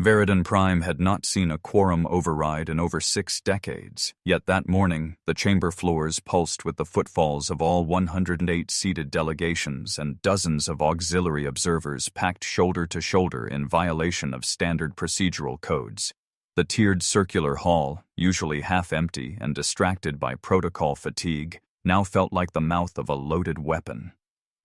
Veridon Prime had not seen a quorum override in over 6 decades, yet that morning the chamber floors pulsed with the footfalls of all 108 seated delegations and dozens of auxiliary observers packed shoulder to shoulder in violation of standard procedural codes. The tiered circular hall, usually half empty and distracted by protocol fatigue, now felt like the mouth of a loaded weapon.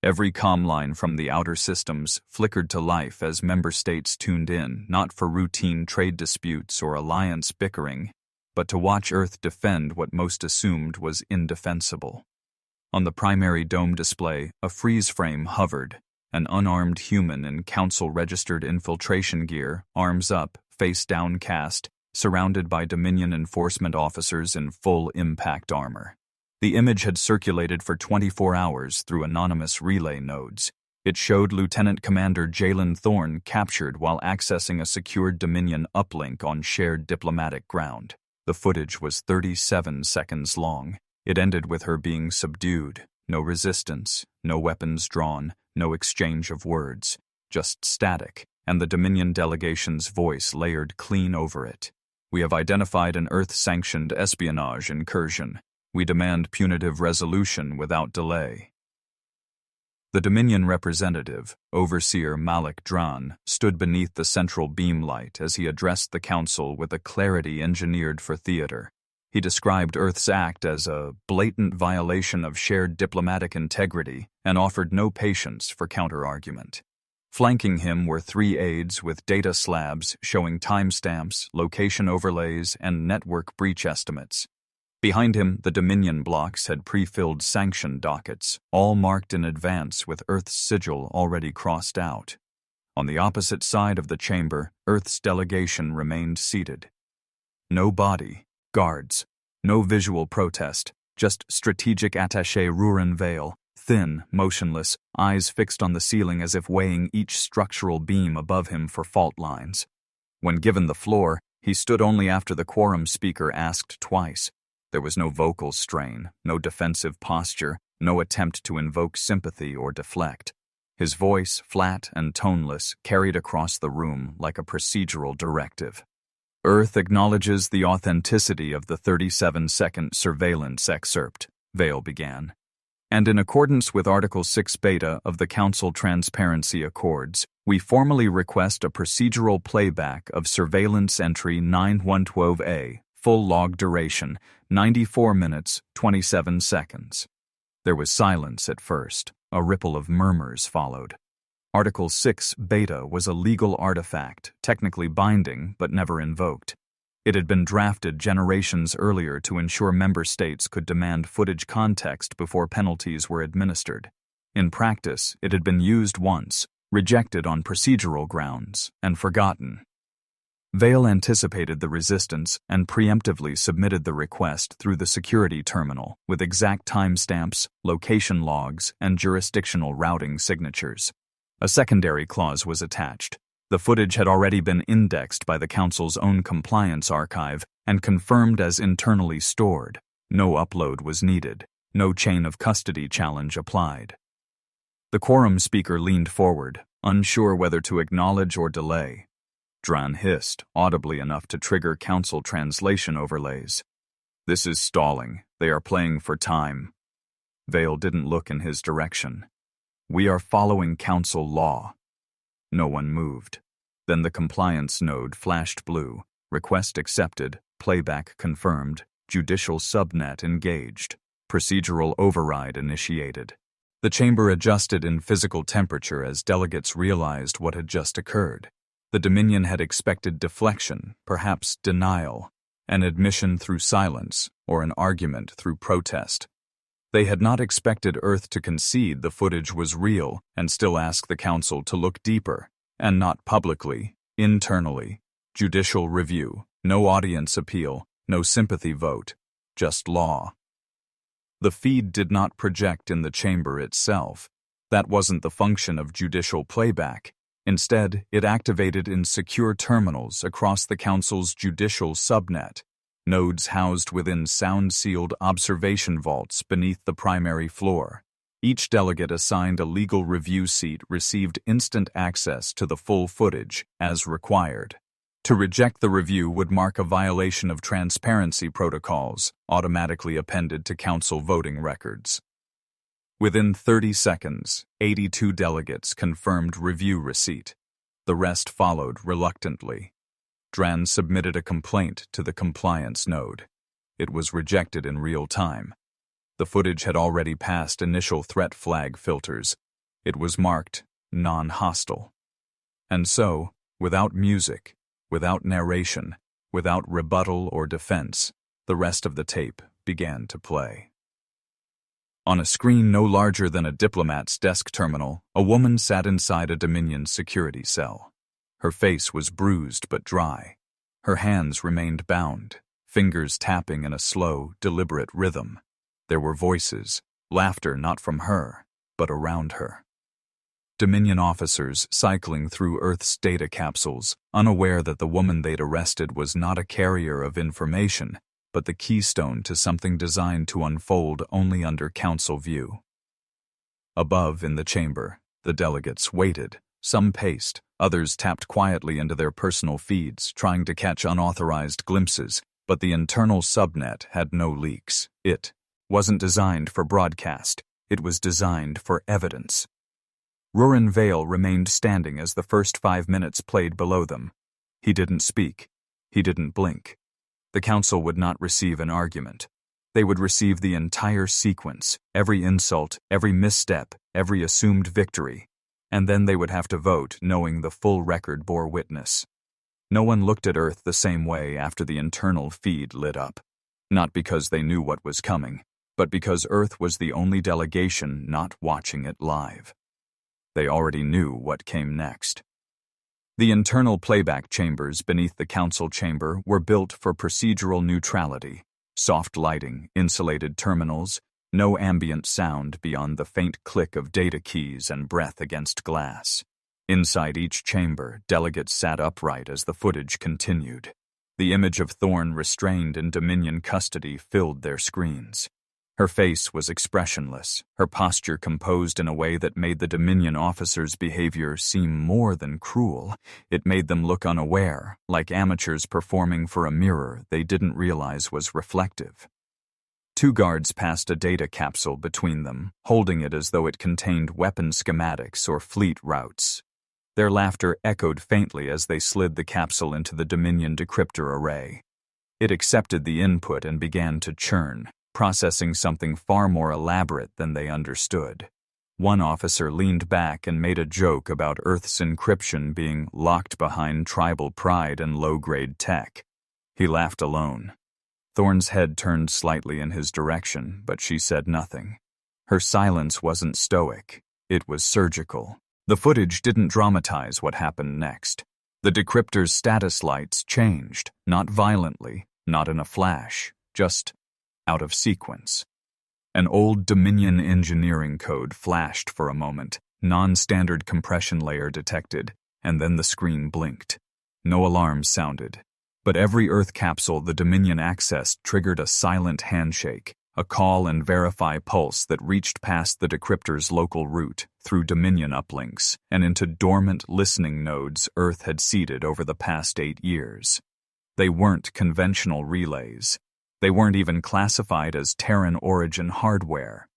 Every comm line from the outer systems flickered to life as member states tuned in, not for routine trade disputes or alliance bickering, but to watch Earth defend what most assumed was indefensible. On the primary dome display, a freeze frame hovered, an unarmed human in Council-registered infiltration gear, arms up, face downcast, surrounded by Dominion enforcement officers in full impact armor. The image had circulated for 24 hours through anonymous relay nodes. It showed Lieutenant Commander Jalen Thorne captured while accessing a secured Dominion uplink on shared diplomatic ground. The footage was 37 seconds long. It ended with her being subdued. No resistance, no weapons drawn, no exchange of words. Just static, and the Dominion delegation's voice layered clean over it. "We have identified an Earth-sanctioned espionage incursion. We demand punitive resolution without delay." The Dominion representative, Overseer Malik Dran, stood beneath the central beam light as he addressed the Council with a clarity engineered for theater. He described Earth's act as a blatant violation of shared diplomatic integrity and offered no patience for counter-argument. Flanking him were 3 aides with data slabs showing timestamps, location overlays, and network breach estimates. Behind him, the Dominion blocks had pre-filled sanction dockets, all marked in advance with Earth's sigil already crossed out. On the opposite side of the chamber, Earth's delegation remained seated. No body, guards, no visual protest, just strategic attaché Ruran Vale, thin, motionless, eyes fixed on the ceiling as if weighing each structural beam above him for fault lines. When given the floor, he stood only after the quorum speaker asked twice. There was no vocal strain, no defensive posture, no attempt to invoke sympathy or deflect. His voice, flat and toneless, carried across the room like a procedural directive. "Earth acknowledges the authenticity of the 37-second surveillance excerpt," Vale began. "And in accordance with Article 6 Beta of the Council Transparency Accords, we formally request a procedural playback of Surveillance Entry 9112A, full log duration, 94 minutes, 27 seconds. There was silence at first. A ripple of murmurs followed. Article 6 Beta was a legal artifact, technically binding but never invoked. It had been drafted generations earlier to ensure member states could demand footage context before penalties were administered. In practice, it had been used once, rejected on procedural grounds, and forgotten. Vale anticipated the resistance and preemptively submitted the request through the security terminal with exact timestamps, location logs, and jurisdictional routing signatures. A secondary clause was attached. The footage had already been indexed by the Council's own compliance archive and confirmed as internally stored. No upload was needed. No chain of custody challenge applied. The quorum speaker leaned forward, unsure whether to acknowledge or delay. Dran hissed, audibly enough to trigger Council translation overlays. "This is stalling. They are playing for time." Vale didn't look in his direction. "We are following Council law." No one moved. Then the compliance node flashed blue. Request accepted, playback confirmed, judicial subnet engaged, procedural override initiated. The chamber adjusted in physical temperature as delegates realized what had just occurred. The Dominion had expected deflection, perhaps denial, an admission through silence, or an argument through protest. They had not expected Earth to concede the footage was real and still ask the Council to look deeper, and not publicly, internally. Judicial review, no audience appeal, no sympathy vote, just law. The feed did not project in the chamber itself. That wasn't the function of judicial playback. Instead, it activated in secure terminals across the Council's judicial subnet, nodes housed within sound-sealed observation vaults beneath the primary floor. Each delegate assigned a legal review seat received instant access to the full footage, as required. To reject the review would mark a violation of transparency protocols automatically appended to council voting records. Within 30 seconds, 82 delegates confirmed review receipt. The rest followed reluctantly. Dran submitted a complaint to the compliance node. It was rejected in real time. The footage had already passed initial threat flag filters. It was marked non-hostile. And so, without music, without narration, without rebuttal or defense, the rest of the tape began to play. On a screen no larger than a diplomat's desk terminal, a woman sat inside a Dominion security cell. Her face was bruised but dry. Her hands remained bound, fingers tapping in a slow, deliberate rhythm. There were voices, laughter not from her, but around her. Dominion officers cycling through Earth's data capsules, unaware that the woman they'd arrested was not a carrier of information, but the keystone to something designed to unfold only under council view. Above in the chamber, the delegates waited. Some paced, others tapped quietly into their personal feeds, trying to catch unauthorized glimpses, but the internal subnet had no leaks. It wasn't designed for broadcast. It was designed for evidence. Rurin Vale remained standing as the first 5 minutes played below them. He didn't speak. He didn't blink. The council would not receive an argument. They would receive the entire sequence, every insult, every misstep, every assumed victory. And then they would have to vote, knowing the full record bore witness. No one looked at Earth the same way after the internal feed lit up. Not because they knew what was coming, but because Earth was the only delegation not watching it live. They already knew what came next. The internal playback chambers beneath the council chamber were built for procedural neutrality. Soft lighting, insulated terminals, no ambient sound beyond the faint click of data keys and breath against glass. Inside each chamber, delegates sat upright as the footage continued. The image of Thorne restrained in Dominion custody filled their screens. Her face was expressionless, her posture composed in a way that made the Dominion officers' behavior seem more than cruel. It made them look unaware, like amateurs performing for a mirror they didn't realize was reflective. 2 guards passed a data capsule between them, holding it as though it contained weapon schematics or fleet routes. Their laughter echoed faintly as they slid the capsule into the Dominion decryptor array. It accepted the input and began to churn, processing something far more elaborate than they understood. One officer leaned back and made a joke about Earth's encryption being locked behind tribal pride and low-grade tech. He laughed alone. Thorne's head turned slightly in his direction, but she said nothing. Her silence wasn't stoic. It was surgical. The footage didn't dramatize what happened next. The decryptor's status lights changed, not violently, not in a flash, just out of sequence. An old Dominion engineering code flashed for a moment, non-standard compression layer detected, and then the screen blinked. No alarm sounded. But every Earth capsule the Dominion accessed triggered a silent handshake, a call and verify pulse that reached past the decryptor's local route, through Dominion uplinks, and into dormant listening nodes Earth had seeded over the past 8 years. They weren't conventional relays. They weren't even classified as Terran origin hardware.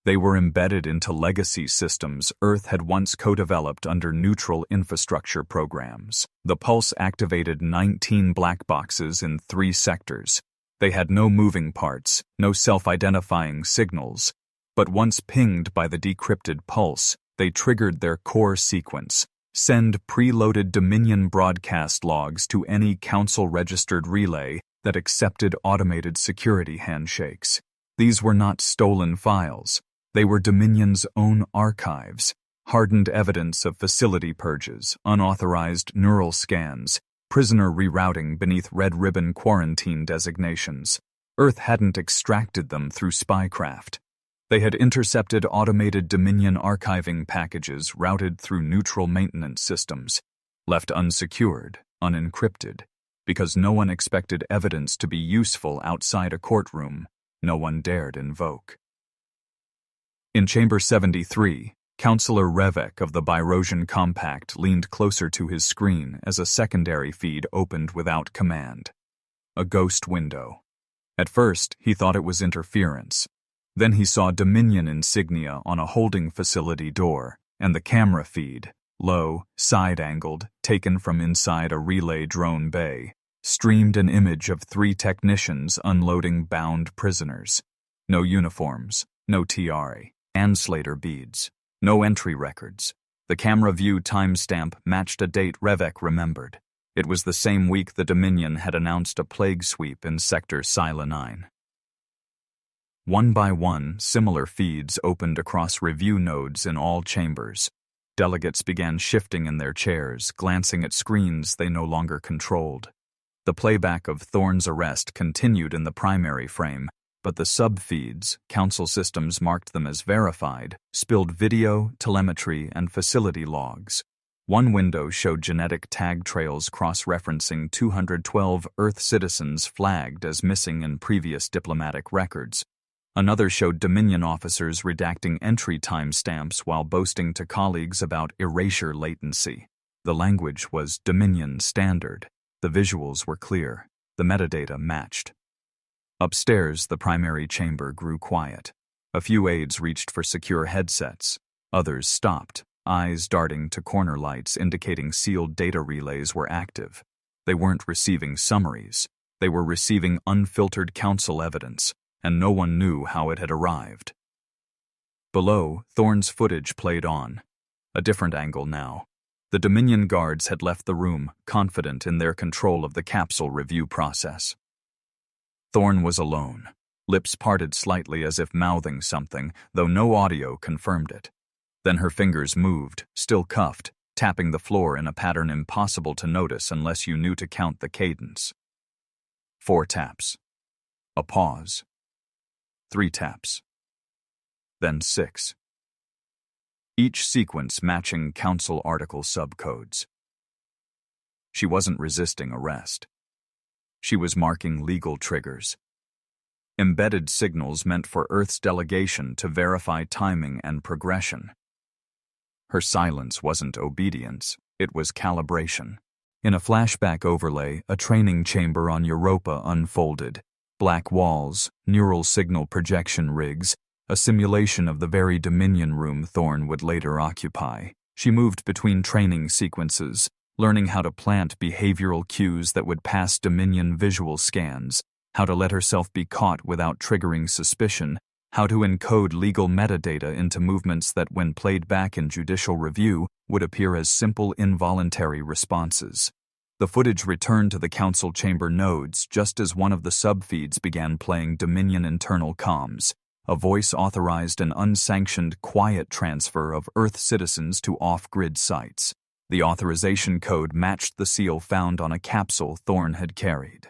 They were embedded into legacy systems Earth had once co-developed under neutral infrastructure programs. The pulse activated 19 black boxes in 3 sectors. They had no moving parts, no self-identifying signals, but once pinged by the decrypted pulse, they triggered their core sequence. Send preloaded Dominion broadcast logs to any council-registered relay that accepted automated security handshakes. These were not stolen files. They were Dominion's own archives, hardened evidence of facility purges, unauthorized neural scans, prisoner rerouting beneath red ribbon quarantine designations. Earth hadn't extracted them through spycraft. They had intercepted automated Dominion archiving packages routed through neutral maintenance systems, left unsecured, unencrypted. Because no one expected evidence to be useful outside a courtroom, no one dared invoke. In Chamber 73, Councillor Revek of the Byrosian Compact leaned closer to his screen as a secondary feed opened without command. A ghost window. At first, he thought it was interference. Then he saw Dominion insignia on a holding facility door, and the camera feed, low, side-angled, taken from inside a relay drone bay, streamed an image of 3 technicians unloading bound prisoners. No uniforms, no tiare, Anslater beads, no entry records. The camera view timestamp matched a date Revek remembered. It was the same week the Dominion had announced a plague sweep in Sector Sila 9. One by one, similar feeds opened across review nodes in all chambers. Delegates began shifting in their chairs, glancing at screens they no longer controlled. The playback of Thorne's arrest continued in the primary frame, but the sub-feeds, Council systems marked them as verified, spilled video, telemetry, and facility logs. One window showed genetic tag trails cross-referencing 212 Earth citizens flagged as missing in previous diplomatic records. Another showed Dominion officers redacting entry timestamps while boasting to colleagues about erasure latency. The language was Dominion standard. The visuals were clear. The metadata matched. Upstairs, the primary chamber grew quiet. A few aides reached for secure headsets. Others stopped, eyes darting to corner lights indicating sealed data relays were active. They weren't receiving summaries. They were receiving unfiltered council evidence, and no one knew how it had arrived. Below, Thorne's footage played on. A different angle now. The Dominion guards had left the room, confident in their control of the capsule review process. Thorne was alone, lips parted slightly as if mouthing something, though no audio confirmed it. Then her fingers moved, still cuffed, tapping the floor in a pattern impossible to notice unless you knew to count the cadence. 4 taps. A pause. 3 taps. Then 6. Each sequence matching Council article subcodes. She wasn't resisting arrest. She was marking legal triggers. Embedded signals meant for Earth's delegation to verify timing and progression. Her silence wasn't obedience, it was calibration. In a flashback overlay, a training chamber on Europa unfolded. Black walls, neural signal projection rigs, a simulation of the very Dominion room Thorne would later occupy. She moved between training sequences, learning how to plant behavioral cues that would pass Dominion visual scans, how to let herself be caught without triggering suspicion, how to encode legal metadata into movements that, when played back in judicial review, would appear as simple involuntary responses. The footage returned to the Council chamber nodes just as one of the subfeeds began playing Dominion internal comms, a voice-authorized and unsanctioned quiet transfer of Earth citizens to off-grid sites. The authorization code matched the seal found on a capsule Thorne had carried.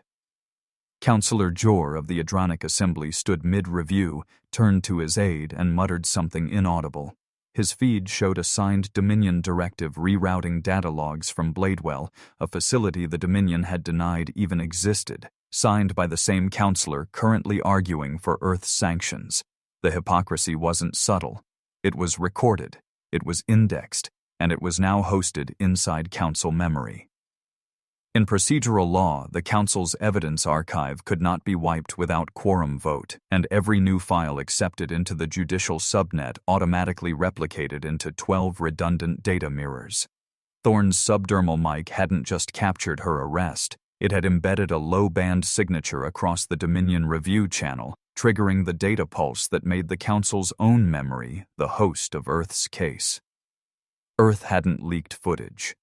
Councillor Jor of the Adronic Assembly stood mid-review, turned to his aide, and muttered something inaudible. His feed showed a signed Dominion directive rerouting data logs from Bladewell, a facility the Dominion had denied even existed, signed by the same councillor currently arguing for Earth's sanctions. The hypocrisy wasn't subtle. It was recorded, it was indexed, and it was now hosted inside Council memory. In procedural law, the Council's evidence archive could not be wiped without quorum vote, and every new file accepted into the judicial subnet automatically replicated into 12 redundant data mirrors. Thorne's subdermal mic hadn't just captured her arrest, it had embedded a low-band signature across the Dominion review channel, triggering the data pulse that made the Council's own memory the host of Earth's case. Earth hadn't leaked footage.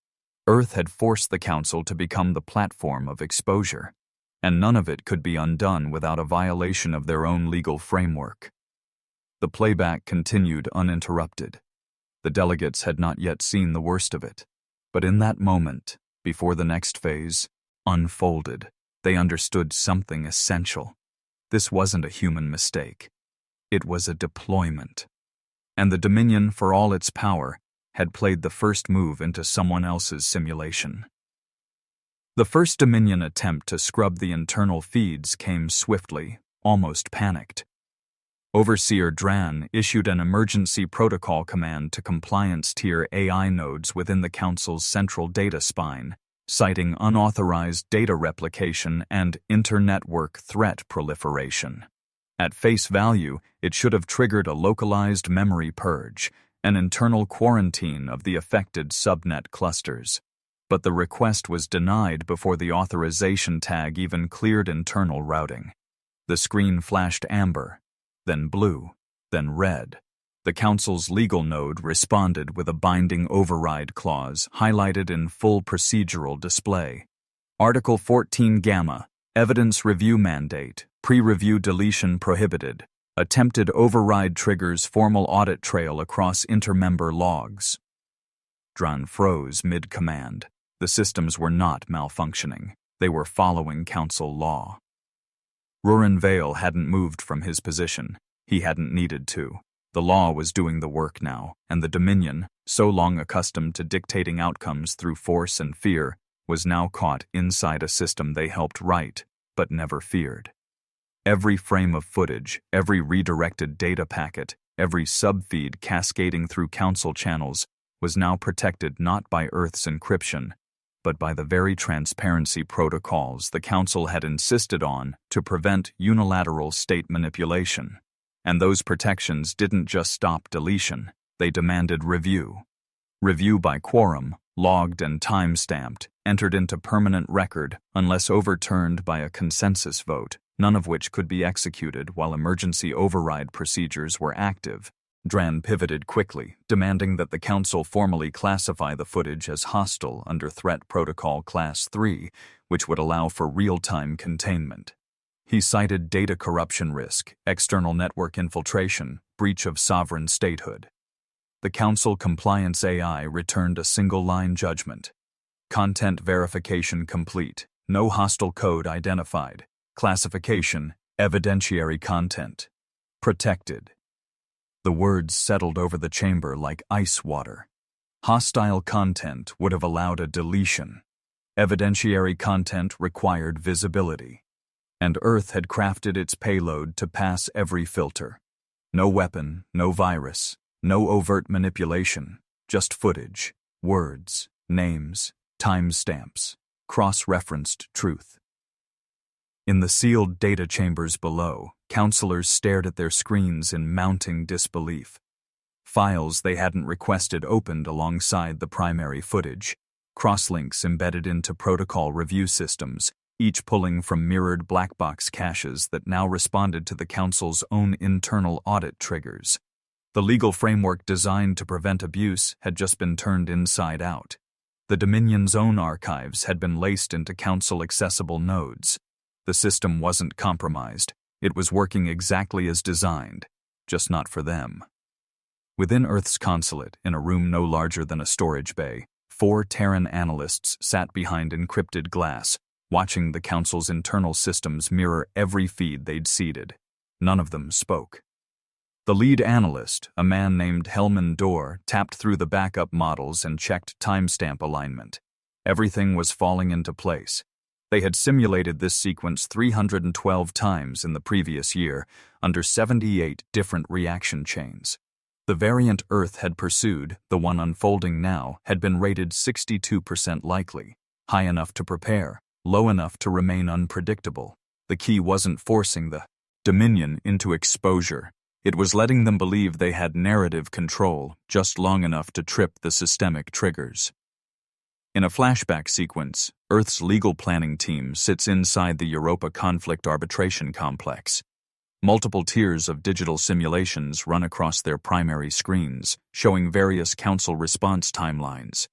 Earth had forced the Council to become the platform of exposure, and none of it could be undone without a violation of their own legal framework. The playback continued uninterrupted. The delegates had not yet seen the worst of it, but in that moment, before the next phase unfolded, they understood something essential. This wasn't a human mistake. It was a deployment. And the Dominion, for all its power, had played the first move into someone else's simulation. The first Dominion attempt to scrub the internal feeds came swiftly, almost panicked. Overseer Dran issued an emergency protocol command to compliance-tier AI nodes within the Council's central data spine, citing unauthorized data replication and inter-network threat proliferation. At face value, it should have triggered a localized memory purge, an internal quarantine of the affected subnet clusters. But the request was denied before the authorization tag even cleared internal routing. The screen flashed amber, then blue, then red. The Council's legal node responded with a binding override clause highlighted in full procedural display. Article 14 Gamma, Evidence Review Mandate, Pre-Review Deletion Prohibited. Attempted override triggers formal audit trail across intermember logs. Dran froze mid-command. The systems were not malfunctioning. They were following Council law. Rurin Vale hadn't moved from his position. He hadn't needed to. The law was doing the work now, and the Dominion, so long accustomed to dictating outcomes through force and fear, was now caught inside a system they helped write, but never feared. Every frame of footage, every redirected data packet, every subfeed cascading through Council channels was now protected not by Earth's encryption, but by the very transparency protocols the Council had insisted on to prevent unilateral state manipulation. And those protections didn't just stop deletion, they demanded review. Review by quorum, logged and time-stamped, entered into permanent record unless overturned by a consensus vote, none of which could be executed while emergency override procedures were active. Dran pivoted quickly, demanding that the Council formally classify the footage as hostile under Threat Protocol Class 3, which would allow for real-time containment. He cited data corruption risk, external network infiltration, breach of sovereign statehood. The Council Compliance AI returned a single-line judgment. Content verification complete. No hostile code identified. Classification, evidentiary content. Protected. The words settled over the chamber like ice water. Hostile content would have allowed a deletion. Evidentiary content required visibility. And Earth had crafted its payload to pass every filter. No weapon, no virus, no overt manipulation, just footage, words, names, timestamps, cross-referenced truth. In the sealed data chambers below, counselors stared at their screens in mounting disbelief. Files they hadn't requested opened alongside the primary footage, crosslinks embedded into protocol review systems, each pulling from mirrored black box caches that now responded to the Council's own internal audit triggers. The legal framework designed to prevent abuse had just been turned inside out. The Dominion's own archives had been laced into Council-accessible nodes. The system wasn't compromised. It was working exactly as designed, just not for them. Within Earth's consulate, in a room no larger than a storage bay, 4 Terran analysts sat behind encrypted glass, watching the Council's internal systems mirror every feed they'd seeded. None of them spoke. The lead analyst, a man named Helman Dorr, tapped through the backup models and checked timestamp alignment. Everything was falling into place. They had simulated this sequence 312 times in the previous year, under 78 different reaction chains. The variant Earth had pursued, the one unfolding now, had been rated 62% likely, high enough to prepare, low enough to remain unpredictable. The key wasn't forcing the Dominion into exposure. It was letting them believe they had narrative control just long enough to trip the systemic triggers. In a flashback sequence, Earth's legal planning team sits inside the Europa Conflict Arbitration Complex. Multiple tiers of digital simulations run across their primary screens, showing various Council response timelines.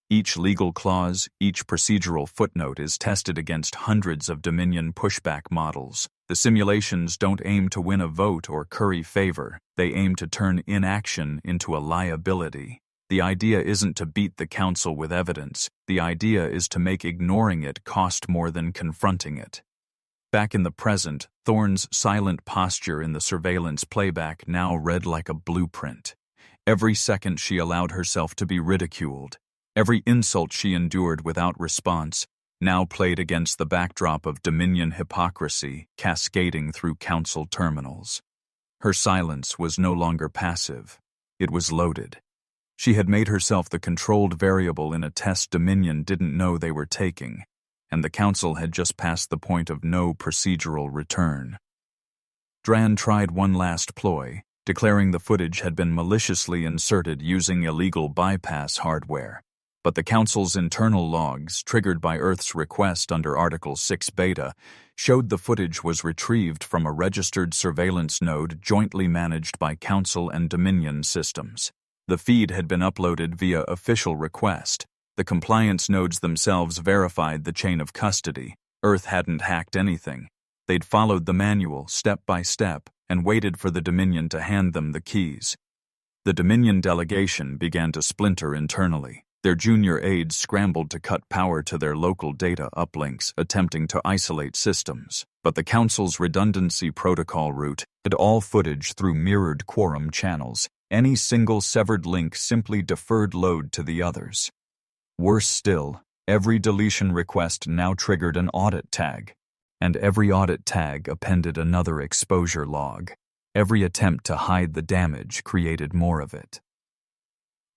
Each legal clause, each procedural footnote is tested against hundreds of Dominion pushback models. The simulations don't aim to win a vote or curry favor. They aim to turn inaction into a liability. The idea isn't to beat the Council with evidence. The idea is to make ignoring it cost more than confronting it. Back in the present, Thorne's silent posture in the surveillance playback now read like a blueprint. Every second she allowed herself to be ridiculed, every insult she endured without response, now played against the backdrop of Dominion hypocrisy cascading through Council terminals. Her silence was no longer passive. It was loaded. She had made herself the controlled variable in a test Dominion didn't know they were taking, and the Council had just passed the point of no procedural return. Dran tried one last ploy, declaring the footage had been maliciously inserted using illegal bypass hardware. But the Council's internal logs, triggered by Earth's request under Article 6 Beta, showed the footage was retrieved from a registered surveillance node jointly managed by Council and Dominion systems. The feed had been uploaded via official request. The compliance nodes themselves verified the chain of custody. Earth hadn't hacked anything. They'd followed the manual step by step and waited for the Dominion to hand them the keys. The Dominion delegation began to splinter internally. Their junior aides scrambled to cut power to their local data uplinks, attempting to isolate systems. But the Council's redundancy protocol route had all footage through mirrored quorum channels. Any single severed link simply deferred load to the others. Worse still, every deletion request now triggered an audit tag, and every audit tag appended another exposure log. Every attempt to hide the damage created more of it.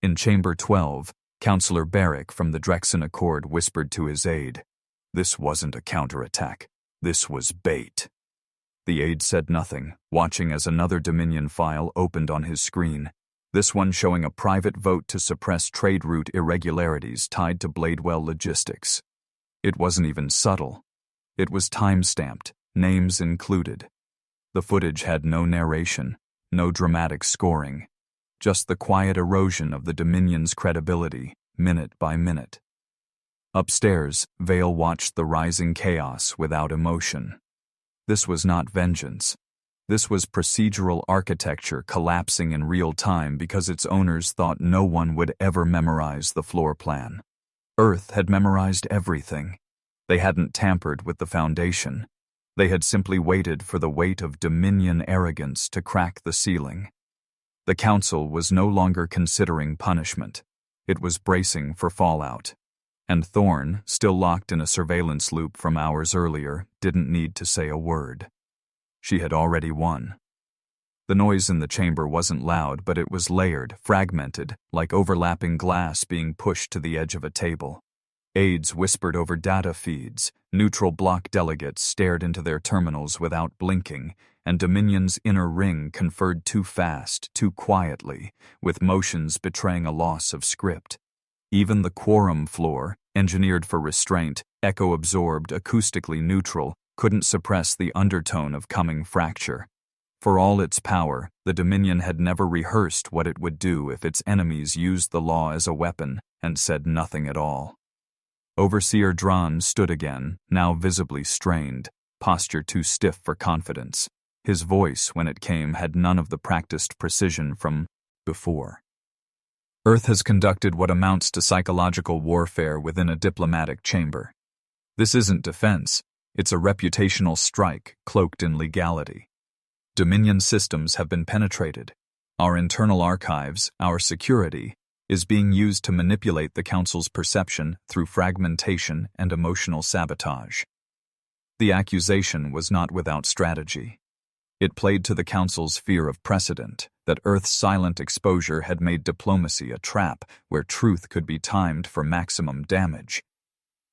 In Chamber 12, Counselor Barrick from the Drexen Accord whispered to his aide, "This wasn't a counterattack. This was bait." The aide said nothing, watching as another Dominion file opened on his screen, this one showing a private vote to suppress trade route irregularities tied to Bladewell logistics. It wasn't even subtle. It was time-stamped, names included. The footage had no narration, no dramatic scoring, just the quiet erosion of the Dominion's credibility, minute by minute. Upstairs, Vale watched the rising chaos without emotion. This was not vengeance. This was procedural architecture collapsing in real time because its owners thought no one would ever memorize the floor plan. Earth had memorized everything. They hadn't tampered with the foundation. They had simply waited for the weight of Dominion arrogance to crack the ceiling. The Council was no longer considering punishment. It was bracing for fallout. And Thorne, still locked in a surveillance loop from hours earlier, didn't need to say a word. She had already won. The noise in the chamber wasn't loud, but it was layered, fragmented, like overlapping glass being pushed to the edge of a table. Aides whispered over data feeds, neutral bloc delegates stared into their terminals without blinking, and Dominion's inner ring conferred too fast, too quietly, with motions betraying a loss of script. Even the quorum floor, engineered for restraint, echo-absorbed, acoustically neutral, couldn't suppress the undertone of coming fracture. For all its power, the Dominion had never rehearsed what it would do if its enemies used the law as a weapon and said nothing at all. Overseer Dran stood again, now visibly strained, posture too stiff for confidence. His voice, when it came, had none of the practiced precision from before. Earth has conducted what amounts to psychological warfare within a diplomatic chamber. This isn't defense. It's a reputational strike cloaked in legality. Dominion systems have been penetrated. Our internal archives, our security, is being used to manipulate the Council's perception through fragmentation and emotional sabotage. The accusation was not without strategy. It played to the Council's fear of precedent, that Earth's silent exposure had made diplomacy a trap where truth could be timed for maximum damage.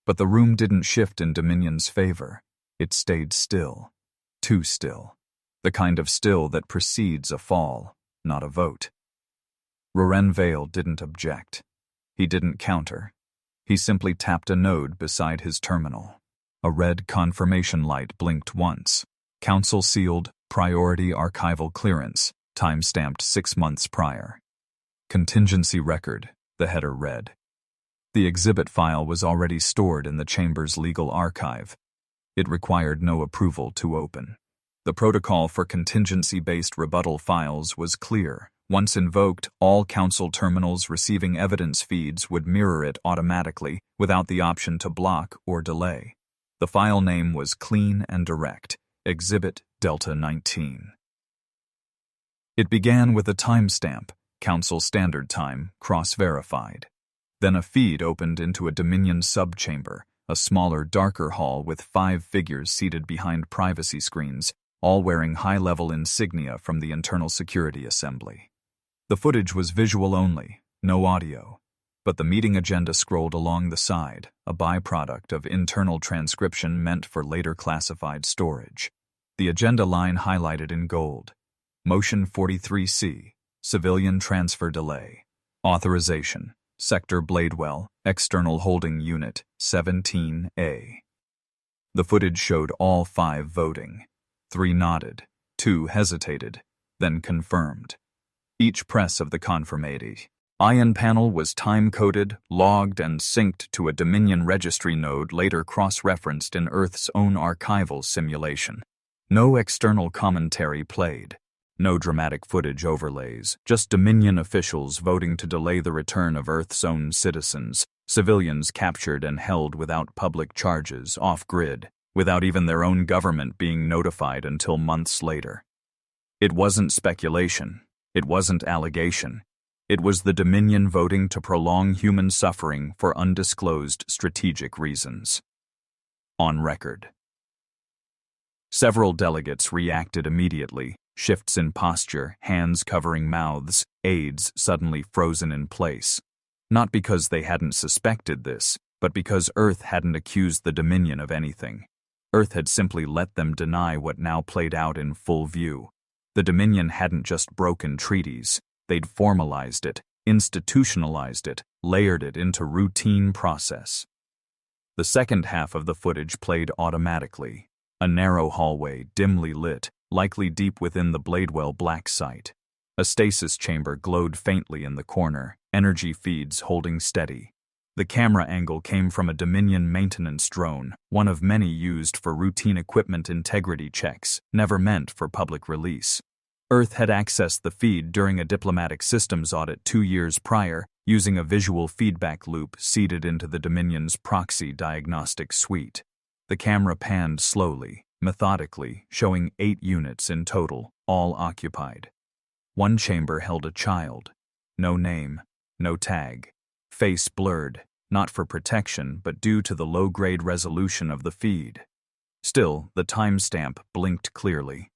But the room didn't shift in Dominion's favor. It stayed still. Too still. The kind of still that precedes a fall, not a vote. Roren Vale didn't object. He didn't counter. He simply tapped a node beside his terminal. A red confirmation light blinked once. Council sealed, priority archival clearance, time-stamped 6 months prior. Contingency record, the header read. The exhibit file was already stored in the Chamber's legal archive. It required no approval to open. The protocol for contingency-based rebuttal files was clear. Once invoked, all Council terminals receiving evidence feeds would mirror it automatically without the option to block or delay. The file name was clean and direct, Exhibit Delta 19. It began with a timestamp, Council Standard Time, cross-verified. Then a feed opened into a Dominion subchamber, a smaller, darker hall with 5 figures seated behind privacy screens, all wearing high-level insignia from the Internal Security Assembly. The footage was visual only, no audio, but the meeting agenda scrolled along the side, a byproduct of internal transcription meant for later classified storage. The agenda line highlighted in gold. Motion 43C, Civilian Transfer Delay. Authorization, Sector Bladewell, External Holding Unit, 17A. The footage showed all 5 voting. 3 nodded, 2 hesitated, then confirmed. Each press of the confirmati ion panel was time-coded, logged, and synced to a Dominion registry node later cross-referenced in Earth's own archival simulation. No external commentary played. No dramatic footage overlays, just Dominion officials voting to delay the return of Earth's own citizens, civilians captured and held without public charges, off-grid, without even their own government being notified until months later. It wasn't speculation. It wasn't allegation. It was the Dominion voting to prolong human suffering for undisclosed strategic reasons. On record. Several delegates reacted immediately, shifts in posture, hands covering mouths, aids suddenly frozen in place. Not because they hadn't suspected this, but because Earth hadn't accused the Dominion of anything. Earth had simply let them deny what now played out in full view. The Dominion hadn't just broken treaties. They'd formalized it, institutionalized it, layered it into routine process. The second half of the footage played automatically. A narrow hallway, dimly lit, likely deep within the Bladewell black site. A stasis chamber glowed faintly in the corner, energy feeds holding steady. The camera angle came from a Dominion maintenance drone, one of many used for routine equipment integrity checks, never meant for public release. Earth had accessed the feed during a diplomatic systems audit 2 years prior, using a visual feedback loop seeded into the Dominion's proxy diagnostic suite. The camera panned slowly, methodically, showing 8 units in total, all occupied. One chamber held a child. No name, no tag. Face blurred, not for protection but due to the low-grade resolution of the feed. Still, the timestamp blinked clearly.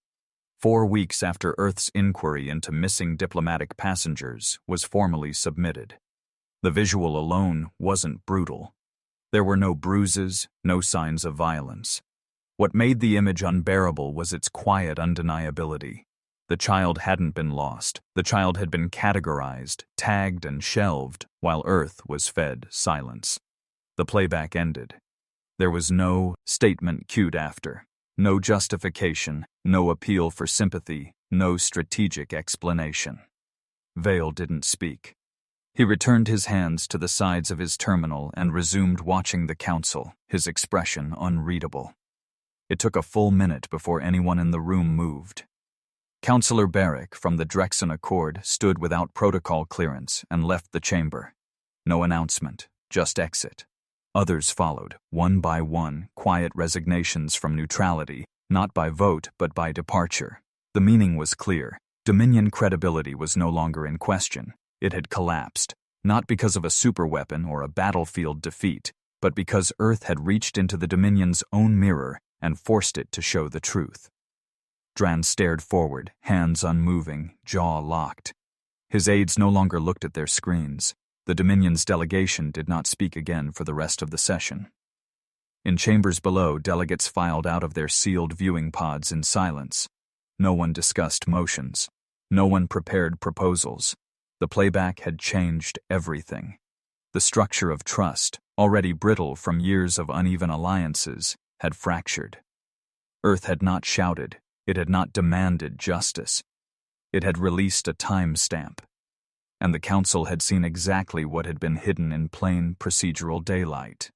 4 weeks after Earth's inquiry into missing diplomatic passengers was formally submitted. The visual alone wasn't brutal. There were no bruises, no signs of violence. What made the image unbearable was its quiet undeniability. The child hadn't been lost. The child had been categorized, tagged, and shelved, while Earth was fed silence. The playback ended. There was no statement cued after. No justification, no appeal for sympathy, no strategic explanation. Vale didn't speak. He returned his hands to the sides of his terminal and resumed watching the council, his expression unreadable. It took a full minute before anyone in the room moved. Councillor Barrick from the Drexen Accord stood without protocol clearance and left the chamber. No announcement, just exit. Others followed, one by one, quiet resignations from neutrality, not by vote but by departure. The meaning was clear. Dominion credibility was no longer in question. It had collapsed, not because of a superweapon or a battlefield defeat, but because Earth had reached into the Dominion's own mirror and forced it to show the truth. Dran stared forward, hands unmoving, jaw locked. His aides no longer looked at their screens. The Dominion's delegation did not speak again for the rest of the session. In chambers below, delegates filed out of their sealed viewing pods in silence. No one discussed motions. No one prepared proposals. The playback had changed everything. The structure of trust, already brittle from years of uneven alliances, had fractured. Earth had not shouted. It had not demanded justice. It had released a timestamp. And the council had seen exactly what had been hidden in plain procedural daylight.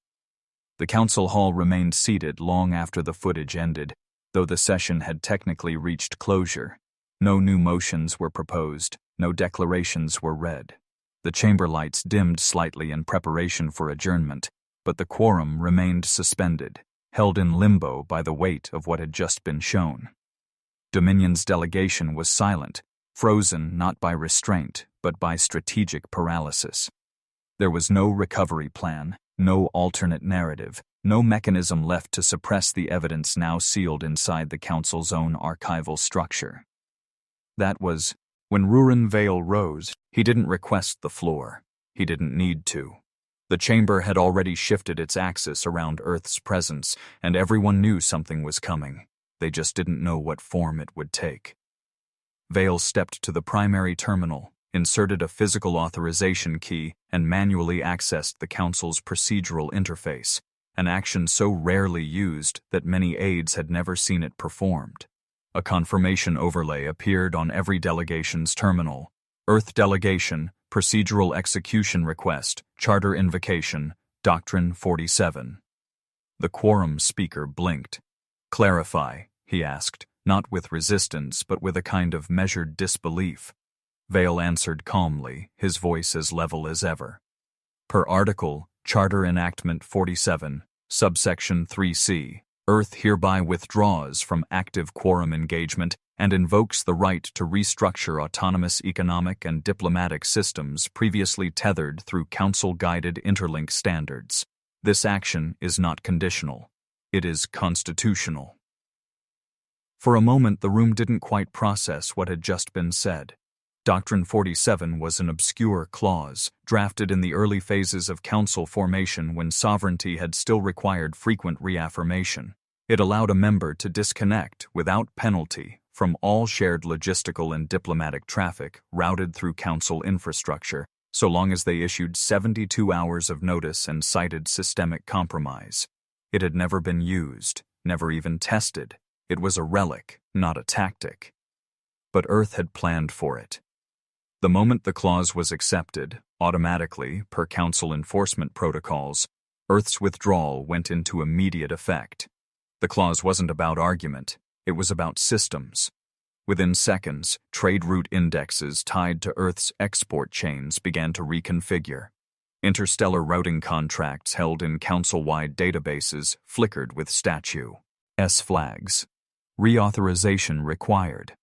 The council hall remained seated long after the footage ended, though the session had technically reached closure. No new motions were proposed, no declarations were read. The chamber lights dimmed slightly in preparation for adjournment, but the quorum remained suspended, held in limbo by the weight of what had just been shown. Dominion's delegation was silent, frozen not by restraint, but by strategic paralysis. There was no recovery plan, no alternate narrative, no mechanism left to suppress the evidence now sealed inside the Council's own archival structure. That was, when Rurin Vale rose, he didn't request the floor. He didn't need to. The chamber had already shifted its axis around Earth's presence, and everyone knew something was coming. They just didn't know what form it would take. Vale stepped to the primary terminal, inserted a physical authorization key, and manually accessed the Council's procedural interface, an action so rarely used that many aides had never seen it performed. A confirmation overlay appeared on every delegation's terminal. Earth Delegation, Procedural Execution Request, Charter Invocation, Doctrine 47. The quorum speaker blinked. "Clarify," he asked, not with resistance but with a kind of measured disbelief. Vale answered calmly, his voice as level as ever. Per Article, Charter Enactment 47, Subsection 3C, Earth hereby withdraws from active quorum engagement and invokes the right to restructure autonomous economic and diplomatic systems previously tethered through Council-guided interlink standards. This action is not conditional. It is constitutional. For a moment, the room didn't quite process what had just been said. Doctrine 47 was an obscure clause, drafted in the early phases of council formation when sovereignty had still required frequent reaffirmation. It allowed a member to disconnect, without penalty, from all shared logistical and diplomatic traffic routed through council infrastructure, so long as they issued 72 hours of notice and cited systemic compromise. It had never been used, never even tested. It was a relic, not a tactic. But Earth had planned for it. The moment the clause was accepted, automatically, per Council enforcement protocols, Earth's withdrawal went into immediate effect. The clause wasn't about argument, it was about systems. Within seconds, trade route indexes tied to Earth's export chains began to reconfigure. Interstellar routing contracts held in Council-wide databases flickered with statute S flags. Reauthorization required.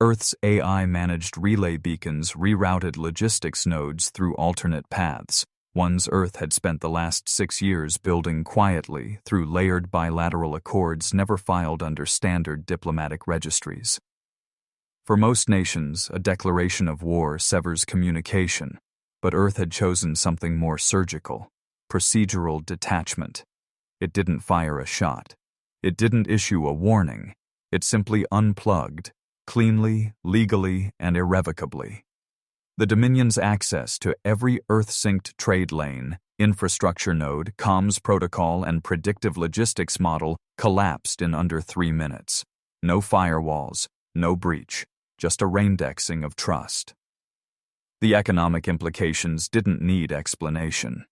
Earth's AI-managed relay beacons rerouted logistics nodes through alternate paths, ones Earth had spent the last 6 years building quietly through layered bilateral accords never filed under standard diplomatic registries. For most nations, a declaration of war severs communication, but Earth had chosen something more surgical: procedural detachment. It didn't fire a shot. It didn't issue a warning. It simply unplugged, cleanly, legally, and irrevocably. The Dominion's access to every Earth-synced trade lane, infrastructure node, comms protocol, and predictive logistics model collapsed in under 3 minutes. No firewalls, no breach, just a raindexing of trust. The economic implications didn't need explanation.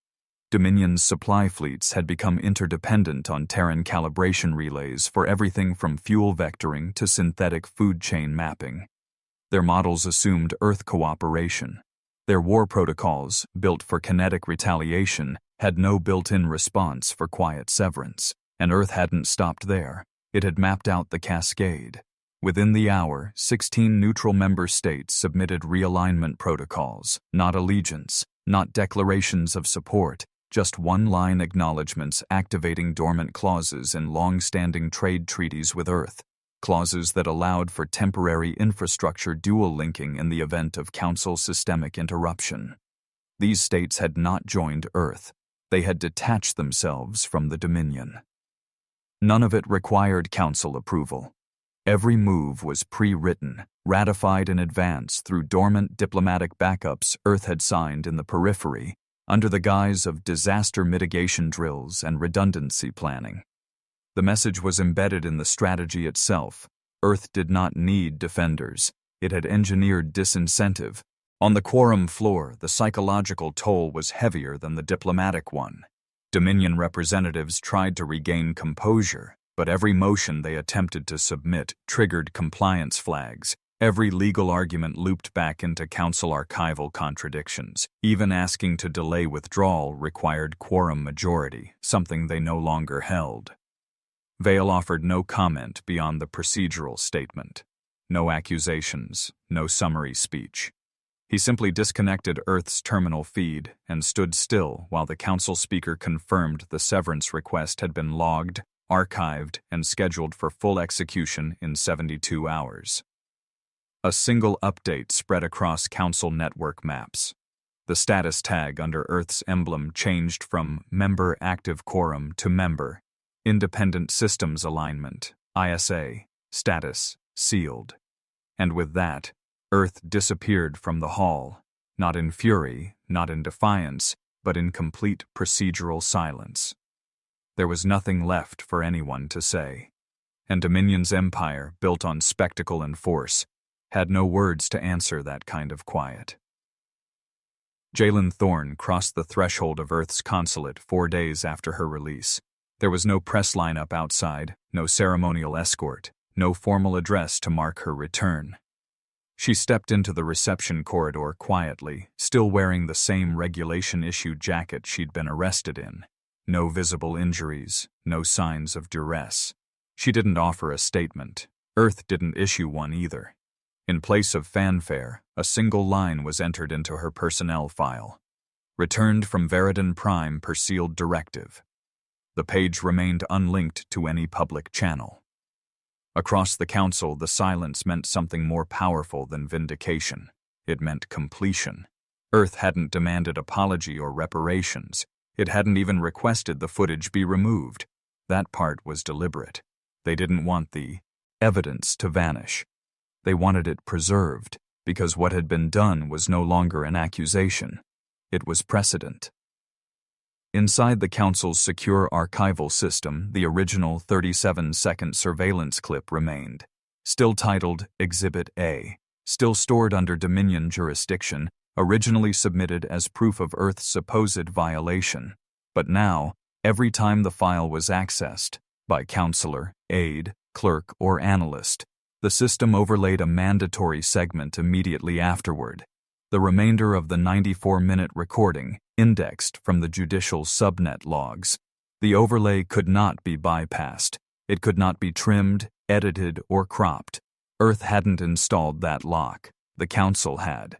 Dominion's supply fleets had become interdependent on Terran calibration relays for everything from fuel vectoring to synthetic food chain mapping. Their models assumed Earth cooperation. Their war protocols, built for kinetic retaliation, had no built-in response for quiet severance, and Earth hadn't stopped there. It had mapped out the cascade. Within the hour, 16 neutral member states submitted realignment protocols, not allegiance, not declarations of support, just one-line acknowledgments activating dormant clauses in long-standing trade treaties with Earth, clauses that allowed for temporary infrastructure dual linking in the event of Council systemic interruption. These states had not joined Earth. They had detached themselves from the Dominion. None of it required Council approval. Every move was pre-written, ratified in advance through dormant diplomatic backups Earth had signed in the periphery, under the guise of disaster mitigation drills and redundancy planning. The message was embedded in the strategy itself. Earth did not need defenders. It had engineered disincentive. On the quorum floor, the psychological toll was heavier than the diplomatic one. Dominion representatives tried to regain composure, but every motion they attempted to submit triggered compliance flags. Every legal argument looped back into Council archival contradictions. Even asking to delay withdrawal required quorum majority, something they no longer held. Vale offered no comment beyond the procedural statement. No accusations, no summary speech. He simply disconnected Earth's terminal feed and stood still while the council speaker confirmed the severance request had been logged, archived, and scheduled for full execution in 72 hours. A single update spread across council network maps. The status tag under Earth's emblem changed from Member Active Quorum to Member Independent Systems Alignment, ISA, status, sealed. And with that, Earth disappeared from the hall, not in fury, not in defiance, but in complete procedural silence. There was nothing left for anyone to say. And Dominion's empire, built on spectacle and force, had no words to answer that kind of quiet. Jalen Thorne crossed the threshold of Earth's consulate 4 days after her release. There was no press lineup outside, no ceremonial escort, no formal address to mark her return. She stepped into the reception corridor quietly, still wearing the same regulation-issued jacket she'd been arrested in. No visible injuries, no signs of duress. She didn't offer a statement. Earth didn't issue one either. In place of fanfare, a single line was entered into her personnel file. Returned from Veridon Prime per sealed directive. The page remained unlinked to any public channel. Across the council, the silence meant something more powerful than vindication. It meant completion. Earth hadn't demanded apology or reparations. It hadn't even requested the footage be removed. That part was deliberate. They didn't want the evidence to vanish. They wanted it preserved, because what had been done was no longer an accusation. It was precedent. Inside the council's secure archival system, the original 37-second surveillance clip remained, still titled Exhibit A, still stored under Dominion jurisdiction, originally submitted as proof of Earth's supposed violation. But now, every time the file was accessed, by counselor, aide, clerk, or analyst, the system overlaid a mandatory segment immediately afterward. The remainder of the 94-minute recording, indexed from the judicial subnet logs. The overlay could not be bypassed. It could not be trimmed, edited, or cropped. Earth hadn't installed that lock. The Council had.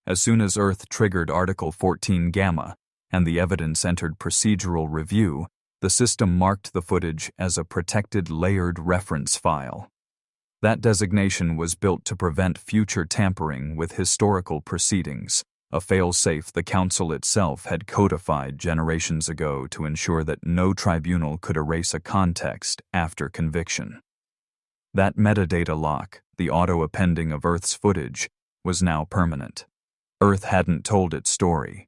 As soon as Earth triggered Article 14 Gamma and the evidence entered procedural review, the system marked the footage as a protected layered reference file. That designation was built to prevent future tampering with historical proceedings, a fail-safe the Council itself had codified generations ago to ensure that no tribunal could erase a context after conviction. That metadata lock, the auto-appending of Earth's footage, was now permanent. Earth hadn't told its story.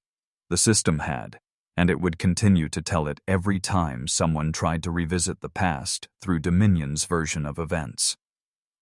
The system had, and it would continue to tell it every time someone tried to revisit the past through Dominion's version of events.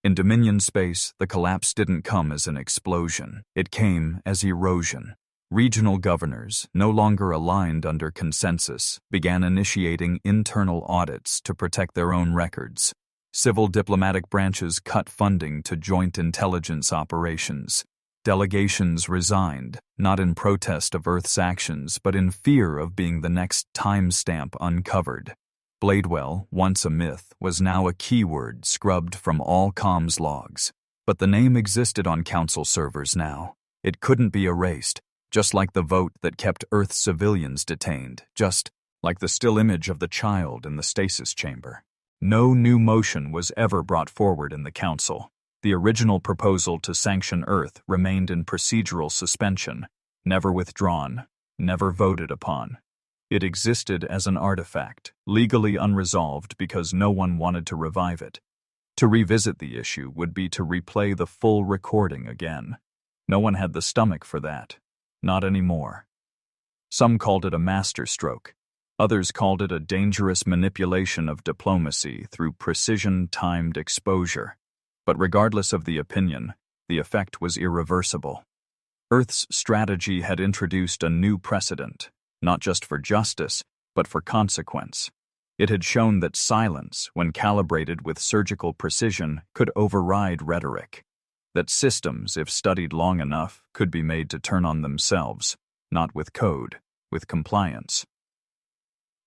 In Dominion space, the collapse didn't come as an explosion. It came as erosion. Regional governors, no longer aligned under consensus, began initiating internal audits to protect their own records. Civil diplomatic branches cut funding to joint intelligence operations. Delegations resigned, not in protest of Earth's actions, but in fear of being the next timestamp uncovered. Bladewell, once a myth, was now a keyword scrubbed from all comms logs. But the name existed on Council servers now. It couldn't be erased, just like the vote that kept Earth civilians detained, just like the still image of the child in the stasis chamber. No new motion was ever brought forward in the Council. The original proposal to sanction Earth remained in procedural suspension, never withdrawn, never voted upon. It existed as an artifact, legally unresolved because no one wanted to revive it. To revisit the issue would be to replay the full recording again. No one had the stomach for that. Not anymore. Some called it a masterstroke. Others called it a dangerous manipulation of diplomacy through precision-timed exposure. But regardless of the opinion, the effect was irreversible. Earth's strategy had introduced a new precedent, not just for justice, but for consequence. It had shown that silence, when calibrated with surgical precision, could override rhetoric. That systems, if studied long enough, could be made to turn on themselves, not with code, with compliance.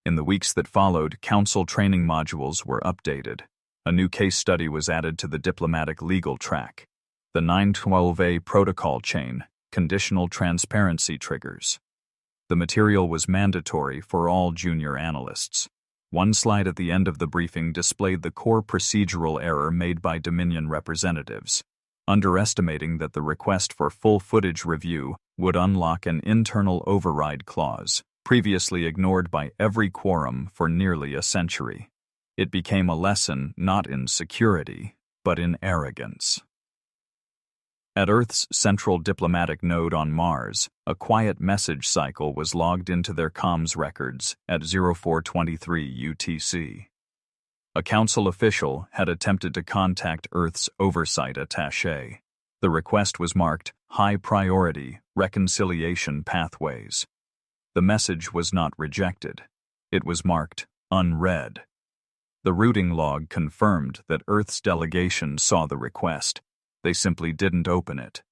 In the weeks that followed, Council training modules were updated. A new case study was added to the diplomatic legal track. The 912A protocol chain, conditional transparency triggers. The material was mandatory for all junior analysts. One slide at the end of the briefing displayed the core procedural error made by Dominion representatives, underestimating that the request for full footage review would unlock an internal override clause, previously ignored by every quorum for nearly a century. It became a lesson not in security, but in arrogance. At Earth's central diplomatic node on Mars, a quiet message cycle was logged into their comms records at 0423 UTC. A council official had attempted to contact Earth's oversight attaché. The request was marked High Priority Reconciliation Pathways. The message was not rejected. It was marked Unread. The routing log confirmed that Earth's delegation saw the request. They simply didn't open it.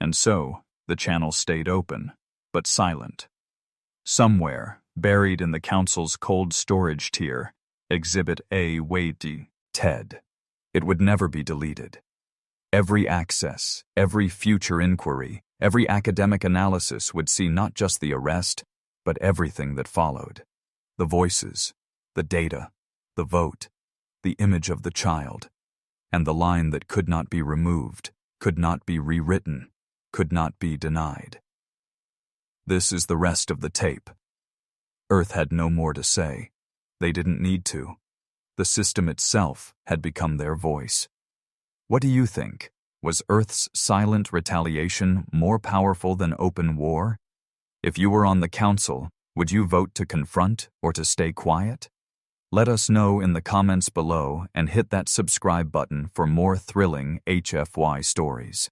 And so, the channel stayed open, but silent. Somewhere, buried in the Council's cold storage tier, Exhibit A weighty TED. It would never be deleted. Every access, every future inquiry, every academic analysis would see not just the arrest, but everything that followed. The voices, the data, the vote, the image of the child, and the line that could not be removed, could not be rewritten, could not be denied. This is the rest of the tape. Earth had no more to say. They didn't need to. The system itself had become their voice. What do you think? Was Earth's silent retaliation more powerful than open war? If you were on the Council, would you vote to confront or to stay quiet? Let us know in the comments below and hit that subscribe button for more thrilling HFY stories.